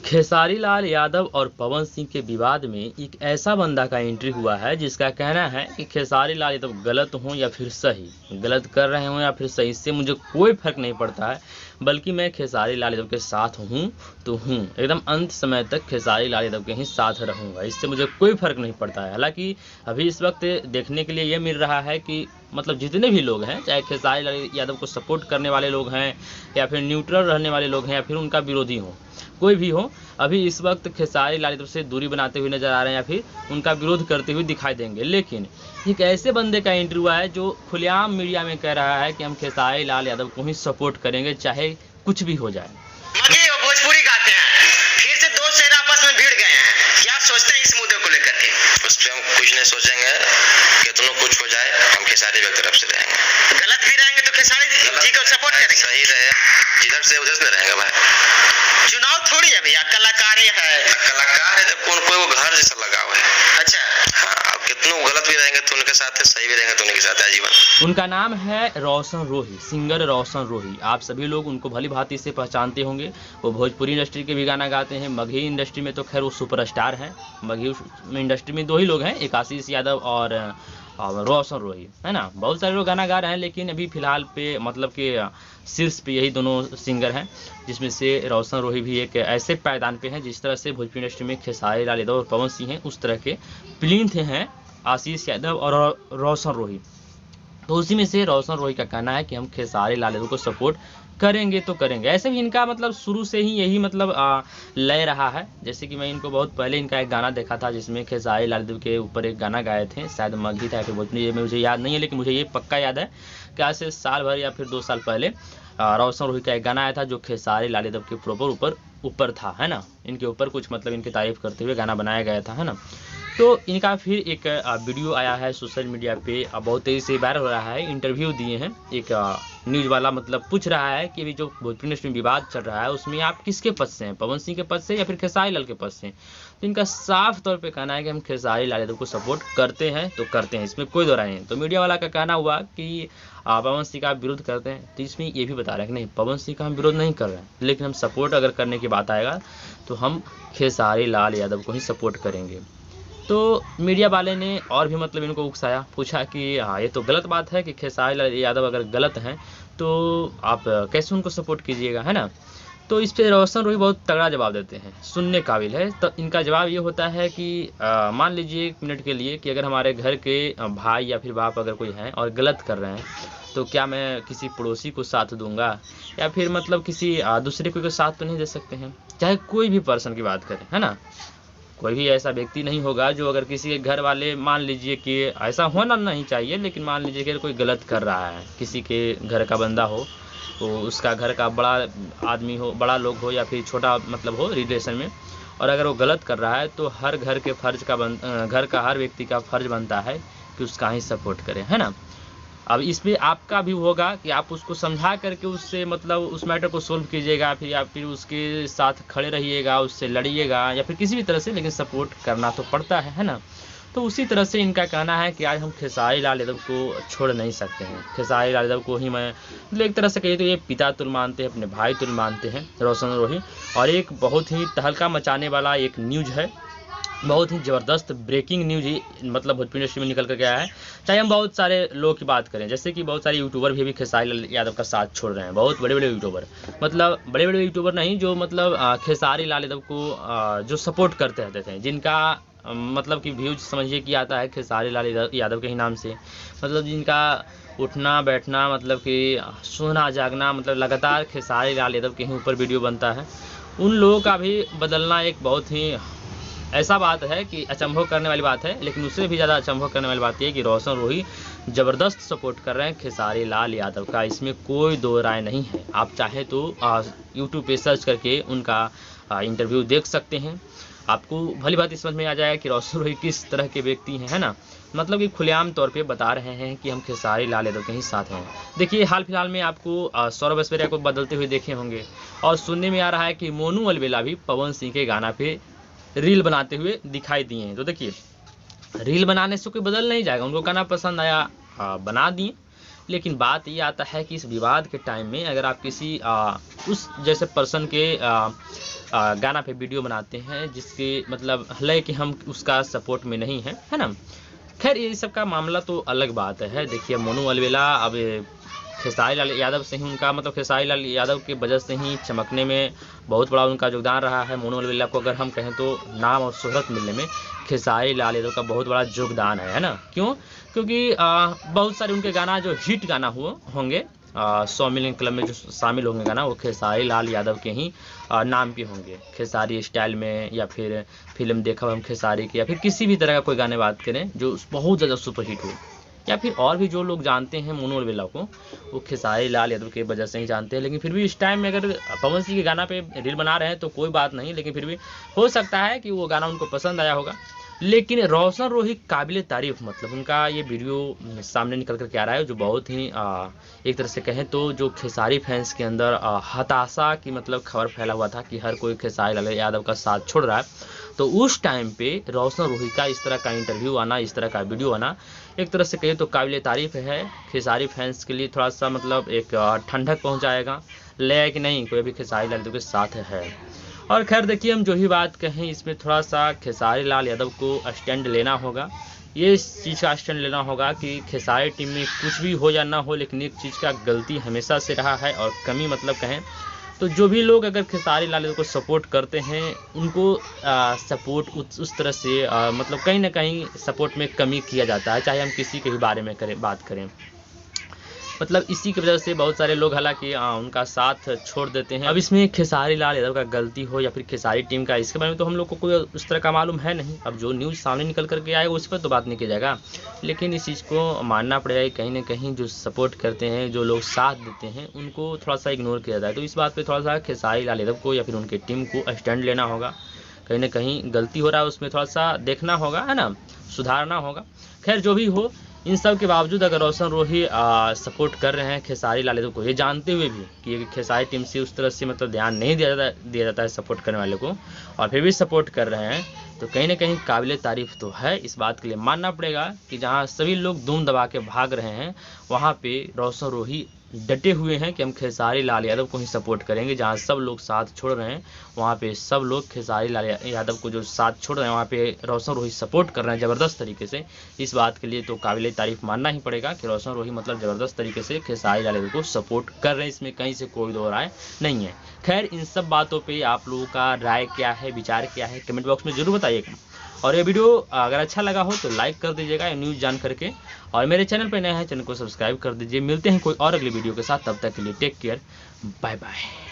खेसारी लाल यादव और पवन सिंह के विवाद में एक ऐसा बंदा का एंट्री हुआ है जिसका कहना है कि खेसारी लाल यादव गलत हों या फिर सही, गलत कर रहे हों या फिर सही, इससे मुझे कोई फर्क नहीं पड़ता है, बल्कि मैं खेसारी लाल यादव के साथ हूँ तो हूँ, एकदम अंत समय तक खेसारी लाल यादव के ही साथ रहूँगा, इससे मुझे कोई फर्क नहीं पड़ता है। हालांकि अभी इस वक्त देखने के लिए ये मिल रहा है कि मतलब जितने भी लोग हैं, चाहे खेसारी लाल यादव को सपोर्ट करने वाले लोग हैं या फिर न्यूट्रल रहने वाले लोग हैं या फिर उनका विरोधी हो, कोई भी हो, अभी इस वक्त खेसारी लाल यादव से दूरी बनाते हुए नजर आ रहे हैं या फिर उनका विरोध करते हुए दिखाई देंगे। लेकिन एक ऐसे बंदे का एंट्री हुआ है जो खुलेआम मीडिया में कह रहा है कि हम खेसारी लाल यादव को ही सपोर्ट करेंगे चाहे कुछ भी हो जाए। भोजपुरी गाते हैं, फिर से दो शहर आपस में भिड़ गए हैं, क्या सोचते हैं इस मुद्दे को लेकर के? उस पर हम कुछ नहीं सोचेंगे, कितना कुछ हो जाए हम खेसारी की तरफ से रहेंगे। गलत भी रहेंगे तो खेसारी जी को सपोर्ट करेंगे। सही रहे, जिधर से उधर से रहेंगे भाई। चुनाव थोड़ी है भैया, कलाकार है। कलाकार है तो कौन कोई वो घर जैसा लगा हुआ है। अच्छा हाँ, अब कितनों गलत भी रहेंगे तो उनके साथ है, सही भी रहेंगे तो उनके साथ है जीवन। उनका नाम है रोशन रोही, सिंगर रोशन रोही। आप सभी लोग उनको भली भांति से पहचानते होंगे। वो भोजपुरी इंडस्ट्री के भी गाना गाते हैं। मगही इंडस्ट्री में तो खैर वो सुपरस्टार हैं। मगही इंडस्ट्री में दो ही लोग हैं, एक आशीष यादव और रोशन रोही, है ना। बहुत सारे लोग गाना गा रहे हैं, लेकिन अभी फिलहाल पे मतलब कि शीर्ष पे यही दोनों सिंगर हैं, जिसमें से रोशन रोही भी एक ऐसे पायदान पे हैं जिस तरह से भोजपुरी इंडस्ट्री में खेसारी लाल यादव और पवन सिंह हैं, उस तरह के प्लिंथ हैं आशीष यादव और रोशन रोही। तो उसी में से रोशन रोही का कहना है कि हम खेसारी लाल यादव को सपोर्ट करेंगे तो करेंगे। ऐसे भी इनका मतलब शुरू से ही यही मतलब लय रहा है। जैसे कि मैं इनको बहुत पहले इनका एक गाना देखा था जिसमें खेसारी लाल यादव के ऊपर एक गाना गाए थे, शायद मगही था फिर भोजपुरी, ये मुझे याद नहीं है, लेकिन मुझे ये पक्का याद है कि आज से साल भर या फिर 2 साल पहले रोशन रोही का एक गाना आया था जो खेसारी लाल यादव के प्रॉपर ऊपर था, है ना। इनके ऊपर कुछ मतलब इनकी तारीफ करते हुए गाना बनाया गया था, है ना। तो इनका फिर एक वीडियो आया है सोशल मीडिया पे, बहुत तेज़ी से वायरल हो रहा है। इंटरव्यू दिए हैं, एक न्यूज़ वाला मतलब पूछ रहा है कि अभी जो भोजपुरी इंडस्ट्री में विवाद चल रहा है उसमें आप किसके पक्ष से हैं, पवन सिंह के पक्ष से या फिर खेसारी लाल के पक्ष से? तो इनका साफ तौर पे कहना है कि हम खेसारी लाल यादव को सपोर्ट करते हैं तो करते हैं, इसमें कोई दो राय नहीं। तो मीडिया वाला का कहना हुआ कि पवन सिंह का विरोध करते हैं, तो इसमें ये भी बता रहे हैं कि नहीं, पवन सिंह का हम विरोध नहीं कर रहे हैं, लेकिन हम सपोर्ट अगर करने की बात आएगा तो हम खेसारी लाल यादव को ही सपोर्ट करेंगे। तो मीडिया वाले ने और भी मतलब इनको उकसाया, पूछा कि हाँ ये तो गलत बात है कि खेसारी लाल यादव अगर गलत हैं तो आप कैसे उनको सपोर्ट कीजिएगा, है ना। तो इस पे रोशन रोही बहुत तगड़ा जवाब देते हैं, सुनने काबिल है। तो इनका जवाब ये होता है कि मान लीजिए 1 मिनट के लिए कि अगर हमारे घर के भाई या फिर बाप अगर कोई हैं और गलत कर रहे हैं तो क्या मैं किसी पड़ोसी को साथ दूंगा या फिर मतलब किसी दूसरे को साथ तो नहीं दे सकते हैं, चाहे कोई भी पर्सन की बात करें, है ना। कोई भी ऐसा व्यक्ति नहीं होगा जो अगर किसी के घर वाले, मान लीजिए कि ऐसा होना नहीं चाहिए, लेकिन मान लीजिए कि कोई गलत कर रहा है, किसी के घर का बंदा हो, तो उसका घर का बड़ा आदमी हो, बड़ा लोग हो या फिर छोटा मतलब हो रिलेशन में, और अगर वो गलत कर रहा है तो हर घर के फर्ज का घर का हर व्यक्ति का फर्ज बनता है कि उसका ही सपोर्ट करें, है ना। अब इसमें आपका भी होगा कि आप उसको समझा करके उससे मतलब उस मैटर को सोल्व कीजिएगा, फिर या फिर उसके साथ खड़े रहिएगा, उससे लड़िएगा या फिर किसी भी तरह से, लेकिन सपोर्ट करना तो पड़ता है ना। तो उसी तरह से इनका कहना है कि आज हम खेसारी लाल यादव को छोड़ नहीं सकते हैं। खेसारी लाल यादव को ही मैं मतलब एक तरह से कहिए तो ये पिता तुल्य मानते हैं, अपने भाई तुल्य मानते हैं रोशन रोही। और एक बहुत ही तहलका मचाने वाला एक न्यूज़ है, बहुत ही ज़बरदस्त ब्रेकिंग न्यूज़ ही मतलब भोजपुरी इंडस्ट्री में निकल कर गया है। चाहे हम बहुत सारे लोग की बात करें, जैसे कि बहुत सारे यूट्यूबर भी खेसारी लाल यादव का साथ छोड़ रहे हैं, बहुत बड़े बड़े यूट्यूबर, मतलब बड़े बड़े यूट्यूबर नहीं, जो मतलब खेसारी लाल यादव को जो सपोर्ट करते रहते थे, जिनका मतलब कि व्यूज समझिए कि आता है खेसारी लाल यादव के ही नाम से, मतलब जिनका उठना बैठना मतलब कि सोना जागना मतलब लगातार खेसारी लाल यादव के ही ऊपर वीडियो बनता है, उन लोगों का भी बदलना एक बहुत ही ऐसा बात है कि अचंभव करने वाली बात है। लेकिन उससे भी ज़्यादा अचंभव करने वाली बात यह है कि रोशन रोही ज़बरदस्त सपोर्ट कर रहे हैं खेसारी लाल यादव का, इसमें कोई दो राय नहीं है। आप चाहे तो यूट्यूब पे सर्च करके उनका इंटरव्यू देख सकते हैं, आपको भली बात समझ में आ जाएगा कि रोशन रोही किस तरह के व्यक्ति हैं, है ना। मतलब कि खुलेआम तौर पे बता रहे हैं कि हम खेसारी लाल यादव के ही साथ हैं। देखिए हाल फिलहाल में आपको सौरभ ऐश्वर्या को बदलते हुए देखे होंगे, और सुनने में आ रहा है कि मोनू अलबेला भी पवन सिंह के गाना पे रील बनाते हुए दिखाई दिए हैं। तो देखिए रील बनाने से कोई बदल नहीं जाएगा, उनको गाना पसंद आया बना दिए। लेकिन बात ये आता है कि इस विवाद के टाइम में अगर आप किसी उस जैसे पर्सन के गाना पे वीडियो बनाते हैं, जिसके मतलब हले कि हम उसका सपोर्ट में नहीं है, है ना। खैर ये सब का मामला तो अलग बात है। देखिए मोनू अलवेला अब खेसारी लाल यादव से ही उनका मतलब खेसारी लाल यादव के वजह से ही चमकने में बहुत बड़ा उनका योगदान रहा है। मोनू अलवेला को अगर हम कहें तो नाम और शोहरत मिलने में खेसारी लाल यादव का बहुत बड़ा योगदान है ना। क्यों? क्योंकि बहुत सारे उनके गाना जो हिट गाना होंगे 100 मिलियन क्लब में जो शामिल होंगे गाना, वो खेसारी लाल यादव के ही नाम पे होंगे। खेसारी स्टाइल में, या फिर फिल्म देखा हम खेसारी की, या फिर किसी भी तरह का कोई गाने बात करें जो बहुत ज़्यादा सुपरहिट हो, या फिर और भी जो लोग जानते हैं मोनू अलवेला को, वो खेसारी लाल यादव की वजह से ही जानते हैं। लेकिन फिर भी इस टाइम में अगर पवन सिंह के गाना पे रील बना रहे हैं तो कोई बात नहीं, लेकिन फिर भी हो सकता है कि वो गाना उनको पसंद आया होगा। लेकिन रोशन रोही काबिल तारीफ, मतलब उनका ये वीडियो सामने निकल कर के आ रहा है जो बहुत ही एक तरह से कहें तो जो खेसारी फैंस के अंदर हताशा की मतलब खबर फैला हुआ था कि हर कोई खेसारी लाल यादव का साथ छोड़ रहा है। तो उस टाइम पे रोशन रोही का इस तरह का इंटरव्यू आना, इस तरह का वीडियो आना, एक तरह से कहें तो काबिल तारीफ है। खेसारी फैंस के लिए थोड़ा सा मतलब एक ठंडक पहुँचाएगा, ले कि नहीं कोई भी खेसारी लाल यादव के साथ है। और खैर देखिए हम जो ही बात कहें, इसमें थोड़ा सा खेसारी लाल यादव को स्टैंड लेना होगा। ये इस चीज़ का स्टैंड लेना होगा कि खेसारी टीम में कुछ भी हो या ना हो, लेकिन एक चीज़ का गलती हमेशा से रहा है और कमी मतलब कहें तो जो भी लोग अगर खेसारी लाल यादव को सपोर्ट करते हैं उनको सपोर्ट उस तरह से मतलब कहीं ना कहीं सपोर्ट में कमी किया जाता है, चाहे हम किसी के भी बारे में बात करें। मतलब इसी की वजह से बहुत सारे लोग हालांकि उनका साथ छोड़ देते हैं। अब इसमें खेसारी लाल यादव का गलती हो या फिर खेसारी टीम का, इसके बारे में तो हम लोग को कोई उस तरह का मालूम है नहीं। अब जो न्यूज़ सामने निकल करके आएगा उस पर तो बात नहीं किया जाएगा, लेकिन इस चीज़ को मानना पड़ेगा कि कहीं ना कहीं जो सपोर्ट करते हैं, जो लोग साथ देते हैं, उनको थोड़ा सा इग्नोर किया जाए। तो इस बात पर थोड़ा सा खेसारी लाल यादव को या फिर उनकी टीम को स्टैंड लेना होगा। कहीं ना कहीं गलती हो रहा है, उसमें थोड़ा सा देखना होगा, है ना, सुधारना होगा। खैर जो भी हो, इन सब के बावजूद अगर रोशन रोही सपोर्ट कर रहे हैं खेसारी लाल यादव को, ये जानते हुए भी कि खेसारी टीम से उस तरह से मतलब ध्यान नहीं दिया जाता है सपोर्ट करने वाले को, और फिर भी सपोर्ट कर रहे हैं, तो कहीं ना कहीं काबिल तारीफ तो है। इस बात के लिए मानना पड़ेगा कि जहां सभी लोग धूम दबा के भाग रहे हैं, वहां पे रोशन रोही डटे हुए हैं कि हम खेसारी लाल यादव को ही सपोर्ट करेंगे। जहां सब लोग साथ छोड़ रहे हैं, वहां पे सब लोग खेसारी लाल यादव को जो साथ छोड़ रहे हैं, वहां पे रोशन रोही सपोर्ट कर रहे हैं ज़बरदस्त तरीके से। इस बात के लिए तो काबिल तारीफ मानना ही पड़ेगा कि रोशन रोही मतलब ज़बरदस्त तरीके से खेसारी लाल यादव को सपोर्ट कर रहे हैं, इसमें कहीं से कोई दो राय नहीं है। खैर इन सब बातों पर आप लोगों का राय क्या है, विचार क्या है, कमेंट बॉक्स में ज़रूर बताइएगा। और ये वीडियो अगर अच्छा लगा हो तो लाइक कर दीजिएगा न्यूज़ जान करके, और मेरे चैनल पर नया है चैनल को सब्सक्राइब कर दीजिए। मिलते हैं कोई और अगली वीडियो के साथ, तब तक के लिए टेक केयर, बाय बाय।